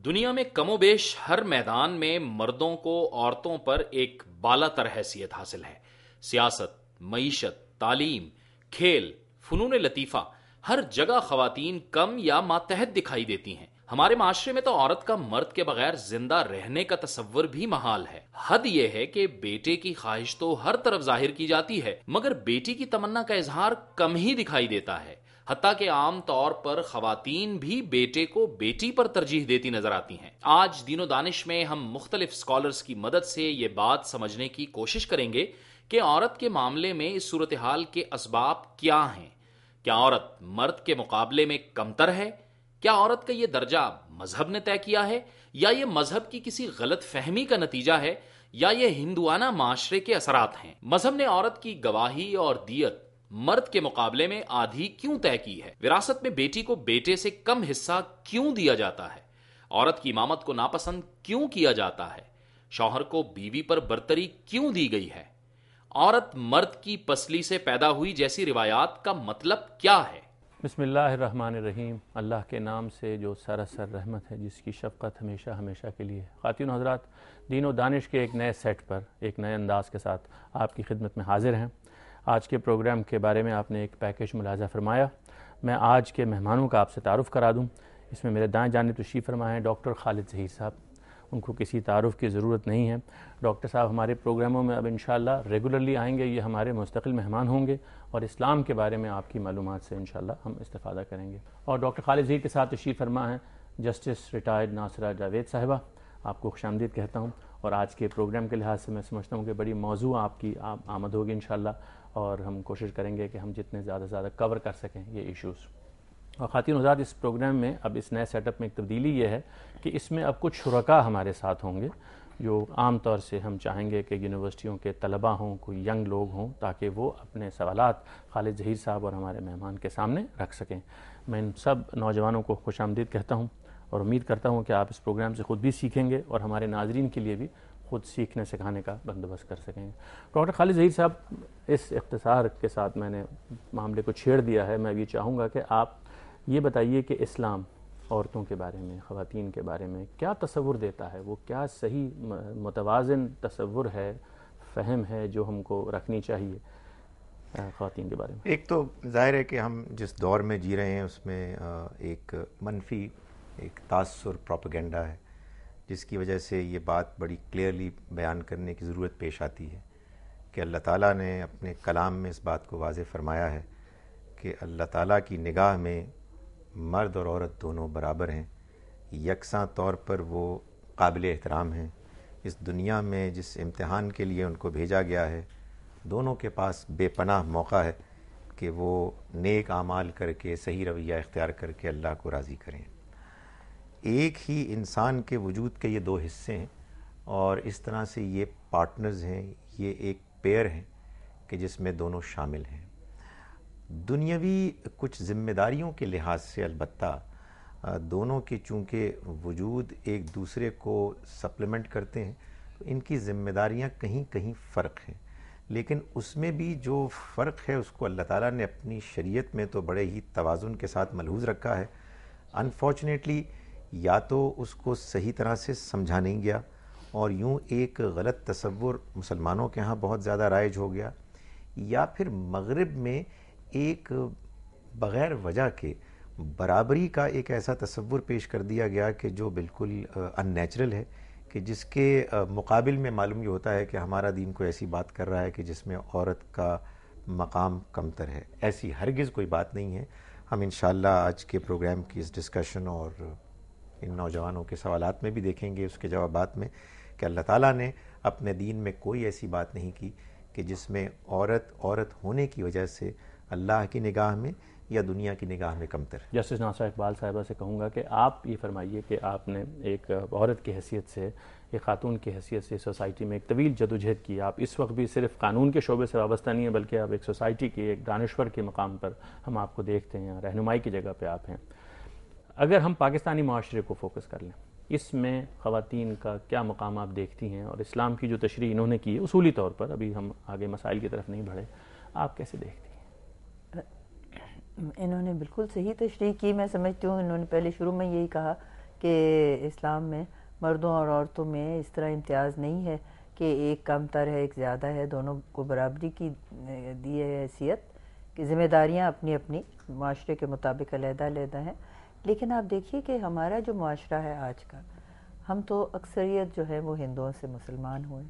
دنیا میں کم و بیش ہر میدان میں مردوں کو عورتوں پر ایک بالا تر حیثیت حاصل ہے. سیاست، معیشت، تعلیم، کھیل، فنون لطیفہ، ہر جگہ خواتین کم یا ماتحت دکھائی دیتی ہیں. ہمارے معاشرے میں تو عورت کا مرد کے بغیر زندہ رہنے کا تصور بھی محال ہے. حد یہ ہے کہ بیٹے کی خواہش تو ہر طرف ظاہر کی جاتی ہے مگر بیٹی کی تمنا کا اظہار کم ہی دکھائی دیتا ہے. حتیٰ کہ عام طور پر خواتین بھی بیٹے کو بیٹی پر ترجیح دیتی نظر آتی ہیں. آج دین و دانش میں ہم مختلف اسکالرز کی مدد سے یہ بات سمجھنے کی کوشش کریں گے کہ عورت کے معاملے میں اس صورتحال کے اسباب کیا ہیں. کیا عورت مرد کے مقابلے میں کمتر ہے؟ کیا عورت کا یہ درجہ مذہب نے طے کیا ہے یا یہ مذہب کی کسی غلط فہمی کا نتیجہ ہے یا یہ ہندوانہ معاشرے کے اثرات ہیں؟ مذہب نے عورت کی گواہی اور دیت مرد کے مقابلے میں آدھی کیوں طے کی ہے؟ وراثت میں بیٹی کو بیٹے سے کم حصہ کیوں دیا جاتا ہے؟ عورت کی امامت کو ناپسند کیوں کیا جاتا ہے؟ شوہر کو بیوی پر برتری کیوں دی گئی ہے؟ عورت مرد کی پسلی سے پیدا ہوئی جیسی روایات کا مطلب کیا ہے؟ بسم اللہ الرحمن الرحیم. اللہ کے نام سے جو سراسر رحمت ہے، جس کی شفقت ہمیشہ ہمیشہ کے لیے. خواتین و حضرات، دین و دانش کے ایک نئے سیٹ پر ایک نئے انداز کے ساتھ آپ کی خدمت میں حاضر ہیں. آج کے پروگرام کے بارے میں آپ نے ایک پیکیج ملاحظہ فرمایا. میں آج کے مہمانوں کا آپ سے تعارف کرا دوں. اس میں میرے دائیں جانب تشریف فرما ہیں ڈاکٹر خالد ظہیر صاحب. ان کو کسی تعارف کی ضرورت نہیں ہے. ڈاکٹر صاحب ہمارے پروگراموں میں اب انشاءاللہ ریگولرلی آئیں گے. یہ ہمارے مستقل مہمان ہوں گے اور اسلام کے بارے میں آپ کی معلومات سے انشاءاللہ ہم استفادہ کریں گے. اور ڈاکٹر خالد ظہیر کے ساتھ تشریف فرما ہیں جسٹس ریٹائرڈ ناصرہ جاوید صاحبہ. آپ کو خوش آمدید کہتا ہوں. اور آج کے پروگرام کے لحاظ سے میں سمجھتا ہوں کہ بڑی موضوع آپ کی آمد ہوگی انشاءاللہ، اور ہم کوشش کریں گے کہ ہم جتنے زیادہ سے زیادہ کور کر سکیں یہ ایشوز. اور خواتین و حضرات، اس پروگرام میں اب اس نئے سیٹ اپ میں ایک تبدیلی یہ ہے کہ اس میں اب کچھ شرکاء ہمارے ساتھ ہوں گے جو عام طور سے ہم چاہیں گے کہ یونیورسٹیوں کے طلباء ہوں، کوئی ینگ لوگ ہوں، تاکہ وہ اپنے سوالات خالد ظہیر صاحب اور ہمارے مہمان کے سامنے رکھ سکیں. میں ان سب نوجوانوں کو خوش آمدید کہتا ہوں اور امید کرتا ہوں کہ آپ اس پروگرام سے خود بھی سیکھیں گے اور ہمارے ناظرین کے لیے بھی خود سیکھنے سکھانے کا بندوبست کر سکیں گے. ڈاکٹر خالد ظہیر صاحب، اس اختصار کے ساتھ میں نے معاملے کو چھیڑ دیا ہے. میں یہ چاہوں گا کہ آپ یہ بتائیے کہ اسلام عورتوں کے بارے میں، خواتین کے بارے میں کیا تصور دیتا ہے؟ وہ کیا صحیح متوازن تصور ہے، فہم ہے جو ہم کو رکھنی چاہیے خواتین کے بارے میں؟ ایک تو ظاہر ہے کہ ہم جس دور میں جی رہے ہیں اس میں ایک منفی ایک تاثر پروپیگنڈا ہے، جس کی وجہ سے یہ بات بڑی کلیئرلی بیان کرنے کی ضرورت پیش آتی ہے کہ اللہ تعالیٰ نے اپنے کلام میں اس بات کو واضح فرمایا ہے کہ اللہ تعالیٰ کی نگاہ میں مرد اور عورت دونوں برابر ہیں، یکساں طور پر وہ قابل احترام ہیں. اس دنیا میں جس امتحان کے لیے ان کو بھیجا گیا ہے، دونوں کے پاس بے پناہ موقع ہے کہ وہ نیک اعمال کر کے صحیح رویہ اختیار کر کے اللہ کو راضی کریں. ایک ہی انسان کے وجود کے یہ دو حصے ہیں اور اس طرح سے یہ پارٹنرز ہیں، یہ ایک پیئر ہیں کہ جس میں دونوں شامل ہیں. دنیاوی کچھ ذمہ داریوں کے لحاظ سے البتہ دونوں کے چونکہ وجود ایک دوسرے کو سپلیمنٹ کرتے ہیں، ان کی ذمہ داریاں کہیں کہیں فرق ہیں، لیکن اس میں بھی جو فرق ہے اس کو اللہ تعالیٰ نے اپنی شریعت میں تو بڑے ہی توازن کے ساتھ ملحوظ رکھا ہے. انفارچونیٹلی یا تو اس کو صحیح طرح سے سمجھا نہیں گیا اور یوں ایک غلط تصور مسلمانوں کے ہاں بہت زیادہ رائج ہو گیا، یا پھر مغرب میں ایک بغیر وجہ کے برابری کا ایک ایسا تصور پیش کر دیا گیا کہ جو بالکل ان نیچرل ہے، کہ جس کے مقابل میں معلوم یہ ہوتا ہے کہ ہمارا دین کوئی ایسی بات کر رہا ہے کہ جس میں عورت کا مقام کمتر ہے. ایسی ہرگز کوئی بات نہیں ہے. ہم انشاءاللہ آج کے پروگرام کی اس ڈسکشن اور ان نوجوانوں کے سوالات میں بھی دیکھیں گے، اس کے جوابات میں، کہ اللہ تعالیٰ نے اپنے دین میں کوئی ایسی بات نہیں کی کہ جس میں عورت ہونے کی وجہ سے اللہ کی نگاہ میں یا دنیا کی نگاہ میں کمتر. جسٹس ناصرہ اقبال صاحبہ سے کہوں گا کہ آپ یہ فرمائیے کہ آپ نے ایک عورت کی حیثیت سے، ایک خاتون کی حیثیت سے سوسائٹی میں ایک طویل جدوجہد کی. آپ اس وقت بھی صرف قانون کے شعبے سے وابستہ نہیں ہیں بلکہ آپ ایک سوسائٹی کی ایک دانشور کے مقام پر ہم آپ کو دیکھتے ہیں، رہنمائی کی جگہ پہ آپ ہیں. اگر ہم پاکستانی معاشرے کو فوکس کر لیں، اس میں خواتین کا کیا مقام آپ دیکھتی ہیں، اور اسلام کی جو تشریح انہوں نے کی ہے اصولی طور پر، ابھی ہم آگے مسائل کی طرف نہیں بڑھے، آپ کیسے دیکھتی ہیں؟ انہوں نے بالکل صحیح تشریح کی. میں سمجھتی ہوں انہوں نے پہلے شروع میں یہی کہا کہ اسلام میں مردوں اور عورتوں میں اس طرح امتیاز نہیں ہے کہ ایک کم تر ہے ایک زیادہ ہے، دونوں کو برابری کی دی ہے حیثیت کہ ذمہ داریاں اپنی اپنی معاشرے کے مطابق علیحدہ علیحدہ ہیں. لیکن آپ دیکھیے کہ ہمارا جو معاشرہ ہے آج کا، ہم تو اکثریت جو ہے وہ ہندوؤں سے مسلمان ہوئے،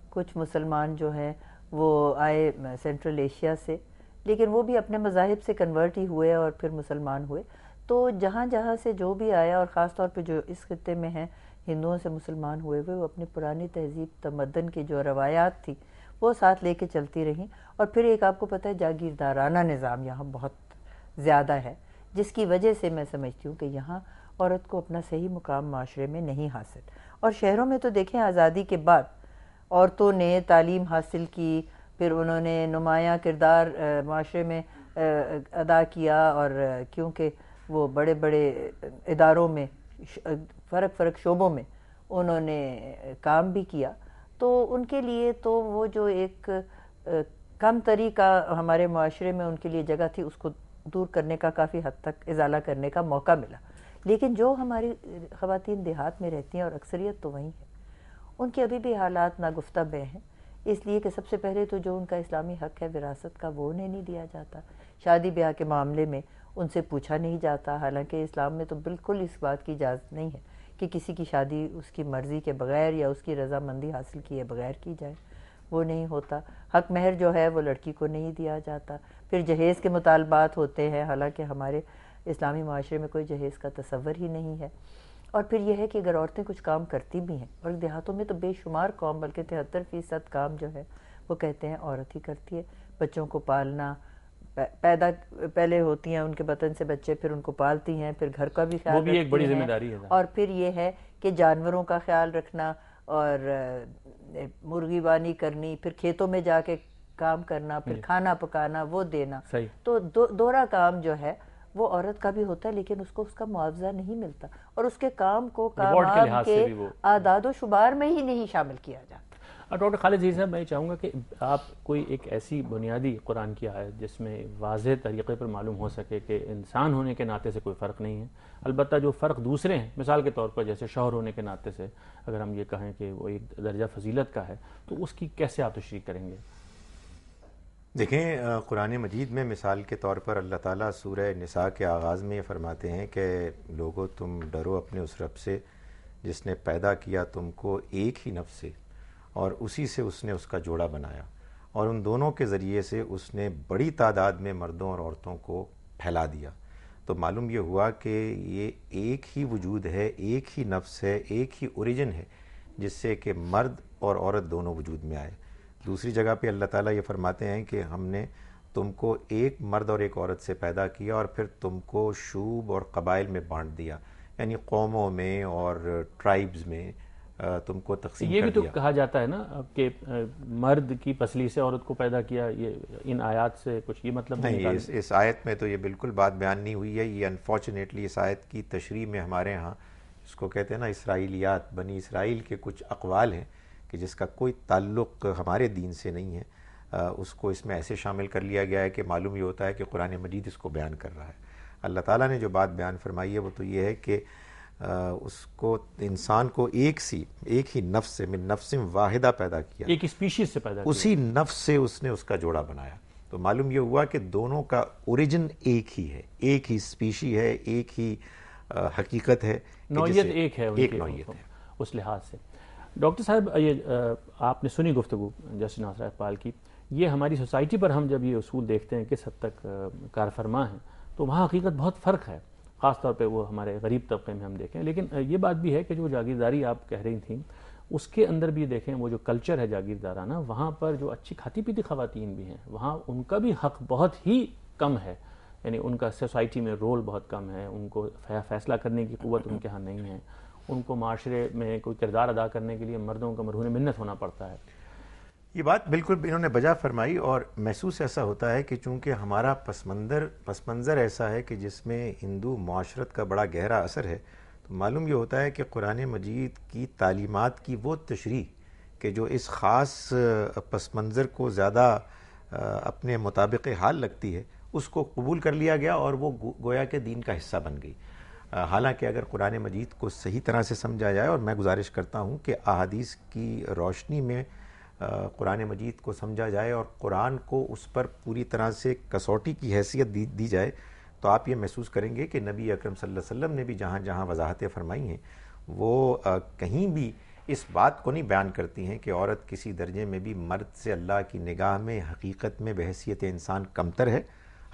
کچھ مسلمان جو ہیں وہ آئے سینٹرل ایشیا سے، لیکن وہ بھی اپنے مذاہب سے کنورٹ ہی ہوئے اور پھر مسلمان ہوئے. تو جہاں جہاں سے جو بھی آیا، اور خاص طور پہ جو اس خطے میں ہیں ہندوؤں سے مسلمان ہوئے وہ اپنی پرانی تہذیب تمدن کی جو روایات تھی وہ ساتھ لے کے چلتی رہیں. اور پھر ایک آپ کو پتہ ہے جاگیردارانہ نظام یہاں بہت زیادہ ہے، جس کی وجہ سے میں سمجھتی ہوں کہ یہاں عورت کو اپنا صحیح مقام معاشرے میں نہیں حاصل. اور شہروں میں تو دیکھیں آزادی کے بعد عورتوں نے تعلیم حاصل کی، پھر انہوں نے نمایاں کردار معاشرے میں ادا کیا، اور کیونکہ وہ بڑے بڑے اداروں میں فرق شعبوں میں انہوں نے کام بھی کیا، تو ان کے لیے تو وہ جو ایک کم طریقہ ہمارے معاشرے میں ان کے لیے جگہ تھی اس کو دور کرنے کا، کافی حد تک ازالہ کرنے کا موقع ملا. لیکن جو ہماری خواتین دیہات میں رہتی ہیں اور اکثریت تو وہیں ہے، ان کے ابھی بھی حالات ناگفتہ بہ ہیں، اس لیے کہ سب سے پہلے تو جو ان کا اسلامی حق ہے وراثت کا وہ انہیں نہیں دیا جاتا. شادی بیاہ کے معاملے میں ان سے پوچھا نہیں جاتا، حالانکہ اسلام میں تو بالکل اس بات کی اجازت نہیں ہے کہ کسی کی شادی اس کی مرضی کے بغیر یا اس کی رضامندی حاصل کیے بغیر کی جائے، وہ نہیں ہوتا. حق مہر جو ہے وہ لڑکی کو نہیں دیا جاتا. پھر جہیز کے مطالبات ہوتے ہیں، حالانکہ ہمارے اسلامی معاشرے میں کوئی جہیز کا تصور ہی نہیں ہے. اور پھر یہ ہے کہ اگر عورتیں کچھ کام کرتی بھی ہیں، اور دیہاتوں میں تو بے شمار قوم بلکہ 73% کام جو ہے وہ کہتے ہیں عورت ہی کرتی ہے. بچوں کو پالنا، پیدا پہلے ہوتی ہیں ان کے بطن سے بچے، پھر ان کو پالتی ہیں، پھر گھر کا بھی خیال وہ بھی ایک بڑی رکھتی ذمہ ہیں، داری ہے. اور پھر یہ ہے کہ جانوروں کا خیال رکھنا اور مرغی بانی کرنی، پھر کھیتوں میں جا کے کام کرنا، پھر کھانا پکانا، وہ دینا. تو دورہ کام جو ہے وہ عورت کا بھی ہوتا ہے، لیکن اس کو اس کا معاوضہ نہیں ملتا، اور اس کے کام کو کام کے اعداد و شمار میں ہی نہیں شامل کیا جاتا. ڈاکٹر خالد ظہیر صاحب، میں چاہوں گا کہ آپ کوئی ایک ایسی بنیادی قرآن کی آیت جس میں واضح طریقے پر معلوم ہو سکے کہ انسان ہونے کے ناطے سے کوئی فرق نہیں ہے، البتہ جو فرق دوسرے ہیں، مثال کے طور پر جیسے شوہر ہونے کے ناطے سے اگر ہم یہ کہیں کہ وہ ایک درجہ فضیلت کا ہے، تو اس کی کیسے آپ تشریح کریں گے؟ دیکھیں، قرآن مجید میں مثال کے طور پر اللہ تعالیٰ سورہ نساء کے آغاز میں یہ فرماتے ہیں کہ لوگو تم ڈرو اپنے اس رب سے جس نے پیدا کیا تم کو ایک ہی نفس سے، اور اسی سے اس نے اس کا جوڑا بنایا، اور ان دونوں کے ذریعے سے اس نے بڑی تعداد میں مردوں اور عورتوں کو پھیلا دیا. تو معلوم یہ ہوا کہ یہ ایک ہی وجود ہے، ایک ہی نفس ہے، ایک ہی اوریجن ہے جس سے کہ مرد اور عورت دونوں وجود میں آئے. دوسری جگہ پہ اللہ تعالیٰ یہ فرماتے ہیں کہ ہم نے تم کو ایک مرد اور ایک عورت سے پیدا کیا اور پھر تم کو شعوب اور قبائل میں بانٹ دیا، یعنی قوموں میں اور ٹرائبز میں تم کو تقسیم کر دیا. یہ بھی تو کہا جاتا ہے نا کہ مرد کی پسلی سے عورت کو پیدا کیا، یہ ان آیات سے کچھ یہ مطلب نہیں؟ اس آیت میں تو یہ بالکل بات بیان نہیں ہوئی ہے. یہ انفارچونیٹلی اس آیت کی تشریح میں ہمارے ہاں اس کو کہتے ہیں نا اسرائیلیات، بنی اسرائیل کے کچھ اقوال ہیں کہ جس کا کوئی تعلق ہمارے دین سے نہیں ہے، اس کو اس میں ایسے شامل کر لیا گیا ہے کہ معلوم یہ ہوتا ہے کہ قرآن مجید اس کو بیان کر رہا ہے. اللہ تعالیٰ نے جو بات بیان فرمائی ہے وہ تو یہ ہے کہ اس کو انسان کو ایک ہی نفس سے، من نفس واحدہ پیدا کیا، ایک اسپیشیز سے پیدا کیا، اسی نفس سے اس نے اس کا جوڑا بنایا. تو معلوم یہ ہوا کہ دونوں کا اوریجن ایک ہی ہے، ایک ہی اسپیشی ہے، ایک ہی حقیقت ہے، نوعیت ایک ہے، ایک نوعیت ہے اس لحاظ سے. ڈاکٹر صاحب، یہ آپ نے سنی گفتگو جسٹس ناصر اقبال کی، یہ ہماری سوسائٹی پر ہم جب یہ اصول دیکھتے ہیں کس حد تک کار فرما ہیں تو وہاں حقیقت بہت فرق ہے، خاص طور پہ وہ ہمارے غریب طبقے میں ہم دیکھیں. لیکن یہ بات بھی ہے کہ جو جاگیرداری آپ کہہ رہی تھیں اس کے اندر بھی دیکھیں وہ جو کلچر ہے جاگیردارانہ، وہاں پر جو اچھی کھاتی پیتی خواتین بھی ہیں وہاں ان کا بھی حق بہت ہی کم ہے، یعنی ان کا سوسائٹی میں رول بہت کم ہے، ان کو فیصلہ کرنے کی قوت ان کے ہاں نہیں ہے، ان کو معاشرے میں کوئی کردار ادا کرنے کے لیے مردوں کا مرہون منت ہونا پڑتا ہے. یہ بات بالکل انہوں نے بجا فرمائی، اور محسوس ایسا ہوتا ہے کہ چونکہ ہمارا پس منظر ایسا ہے کہ جس میں ہندو معاشرت کا بڑا گہرا اثر ہے، تو معلوم یہ ہوتا ہے کہ قرآن مجید کی تعلیمات کی وہ تشریح کہ جو اس خاص پس منظر کو زیادہ اپنے مطابق حال لگتی ہے اس کو قبول کر لیا گیا اور وہ گویا کہ دین کا حصہ بن گئی. حالانکہ اگر قرآن مجید کو صحیح طرح سے سمجھا جائے، اور میں گزارش کرتا ہوں کہ احادیث کی روشنی میں قرآن مجید کو سمجھا جائے اور قرآن کو اس پر پوری طرح سے کسوٹی کی حیثیت دی جائے، تو آپ یہ محسوس کریں گے کہ نبی اکرم صلی اللہ علیہ وسلم نے بھی جہاں جہاں وضاحتیں فرمائی ہیں وہ کہیں بھی اس بات کو نہیں بیان کرتی ہیں کہ عورت کسی درجے میں بھی مرد سے اللہ کی نگاہ میں حقیقت میں بحیثیت انسان کمتر ہے۔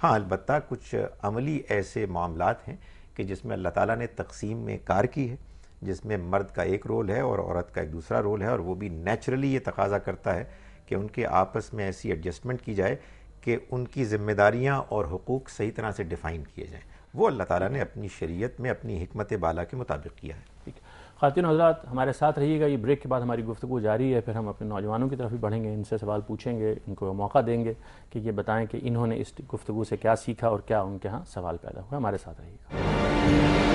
ہاں البتہ کچھ عملی ایسے معاملات ہیں کہ جس میں اللہ تعالیٰ نے تقسیم میں کار کی ہے، جس میں مرد کا ایک رول ہے اور عورت کا ایک دوسرا رول ہے، اور وہ بھی نیچرلی یہ تقاضا کرتا ہے کہ ان کے آپس میں ایسی ایڈجسٹمنٹ کی جائے کہ ان کی ذمہ داریاں اور حقوق صحیح طرح سے ڈیفائن کیے جائیں۔ وہ اللہ تعالیٰ نے اپنی شریعت میں اپنی حکمت بالا کے مطابق کیا ہے۔ ٹھیک ہے خواتین حضرات، ہمارے ساتھ رہیے گا، یہ بریک کے بعد ہماری گفتگو جاری ہے، پھر ہم اپنے نوجوانوں کی طرف بھی بڑھیں گے، ان سے سوال پوچھیں گے، ان کو موقع دیں گے کہ یہ بتائیں کہ انہوں نے اس گفتگو سے کیا سیکھا اور کیا ان کے ہاں سوال پیدا ہوا۔ ہمارے ساتھ رہیے گا۔